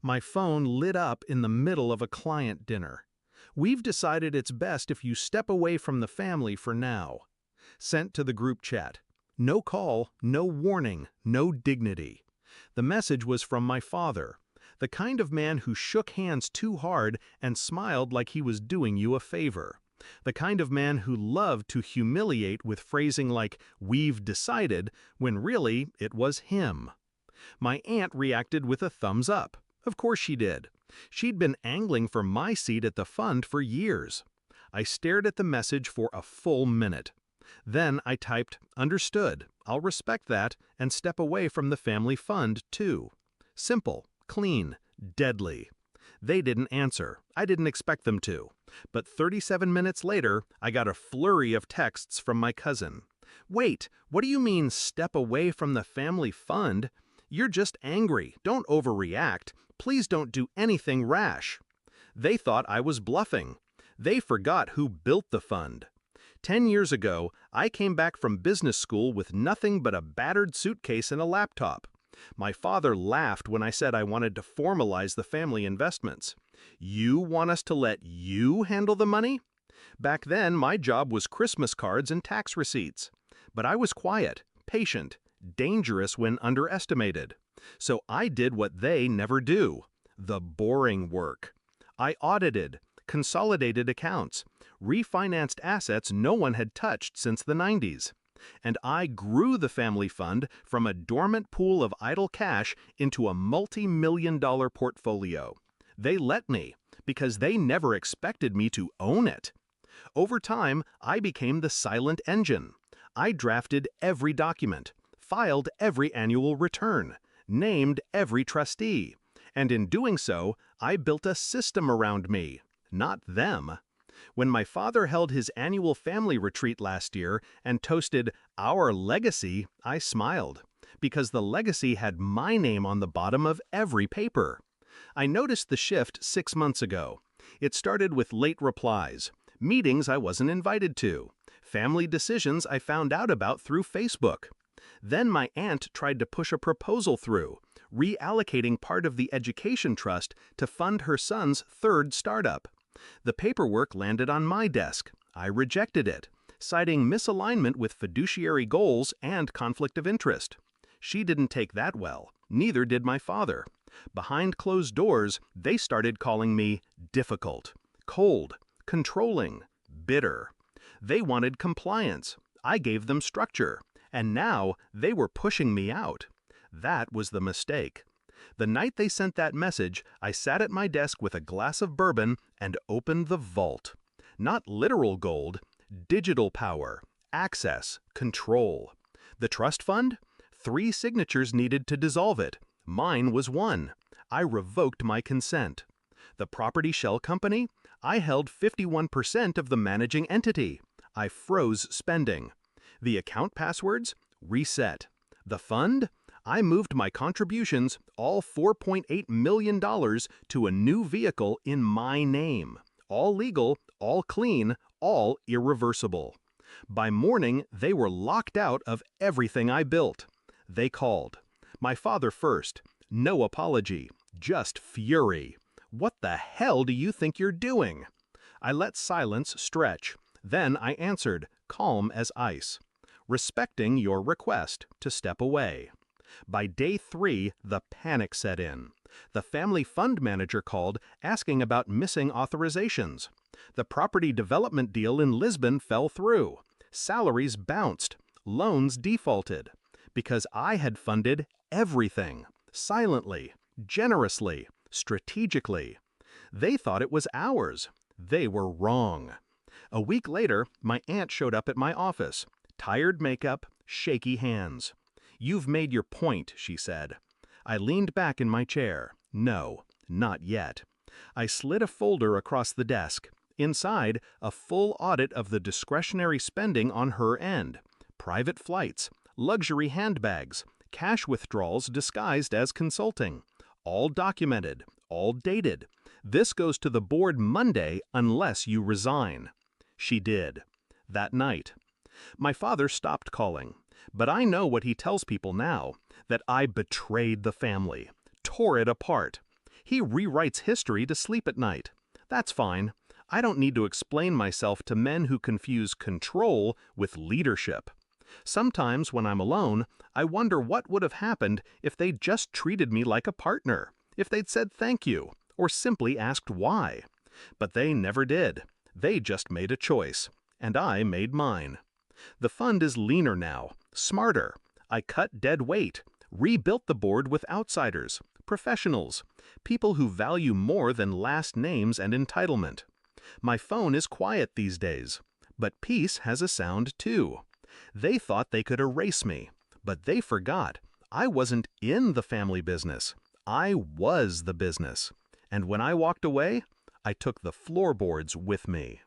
My phone lit up in the middle of a client dinner. We've decided it's best if you step away from the family for now. Sent to the group chat. No call, no warning, no dignity. The message was from my father, the kind of man who shook hands too hard and smiled like he was doing you a favor. The kind of man who loved to humiliate with phrasing like, "we've decided," when really it was him. My aunt reacted with a thumbs up. Of course she did. She'd been angling for my seat at the fund for years. I stared at the message for a full minute. Then I typed, "Understood, I'll respect that, and step away from the family fund, too." Simple, clean, deadly. They didn't answer. I didn't expect them to. But 37 minutes later, I got a flurry of texts from my cousin. "Wait, what do you mean, step away from the family fund? You're just angry. Don't overreact. Please don't do anything rash." They thought I was bluffing. They forgot who built the fund. 10 years ago, I came back from business school with nothing but a battered suitcase and a laptop. My father laughed when I said I wanted to formalize the family investments. "You want us to let you handle the money?" Back then, my job was Christmas cards and tax receipts. But I was quiet, patient, dangerous when underestimated. So I did what they never do, the boring work. I audited, consolidated accounts, refinanced assets no one had touched since the 90s. And I grew the family fund from a dormant pool of idle cash into a multi-million-dollar portfolio. They let me, because they never expected me to own it. Over time, I became the silent engine. I drafted every document, filed every annual return, named every trustee. And in doing so, I built a system around me, not them. When my father held his annual family retreat last year and toasted our legacy, I smiled, because the legacy had my name on the bottom of every paper. I noticed the shift 6 months ago. It started with late replies, meetings I wasn't invited to, family decisions I found out about through Facebook. Then my aunt tried to push a proposal through, reallocating part of the education trust to fund her son's third startup. The paperwork landed on my desk. I rejected it, citing misalignment with fiduciary goals and conflict of interest. She didn't take that well. Neither did my father. Behind closed doors, they started calling me difficult, cold, controlling, bitter. They wanted compliance. I gave them structure. And now they were pushing me out. That was the mistake. The night they sent that message, I sat at my desk with a glass of bourbon and opened the vault. Not literal gold, digital power, access, control. The trust fund? 3 signatures needed to dissolve it. Mine was 1. I revoked my consent. The property shell company? I held 51% of the managing entity. I froze spending. The account passwords? Reset. The fund? I moved my contributions, all $4.8 million, to a new vehicle in my name. All legal, all clean, all irreversible. By morning, they were locked out of everything I built. They called. My father first. No apology, just fury. "What the hell do you think you're doing?" I let silence stretch. Then I answered, calm as ice. "Respecting your request to step away." By day 3, the panic set in. The family fund manager called, asking about missing authorizations. The property development deal in Lisbon fell through. Salaries bounced. Loans defaulted. Because I had funded everything. Silently, generously, strategically. They thought it was ours. They were wrong. A week later, my aunt showed up at my office. Tired makeup, shaky hands. "You've made your point," she said. I leaned back in my chair. No, not yet. I slid a folder across the desk. Inside, a full audit of the discretionary spending on her end. Private flights, luxury handbags, cash withdrawals disguised as consulting. All documented, all dated. "This goes to the board Monday unless you resign." She did. That night. My father stopped calling. But I know what he tells people now, that I betrayed the family, tore it apart. He rewrites history to sleep at night. That's fine. I don't need to explain myself to men who confuse control with leadership. Sometimes when I'm alone, I wonder what would have happened if they'd just treated me like a partner, if they'd said thank you, or simply asked why. But they never did. They just made a choice, and I made mine. The fund is leaner now, smarter. I cut dead weight, rebuilt the board with outsiders, professionals, people who value more than last names and entitlement. My phone is quiet these days, but peace has a sound too. They thought they could erase me, but they forgot. I wasn't in the family business. I was the business. And when I walked away, I took the floorboards with me.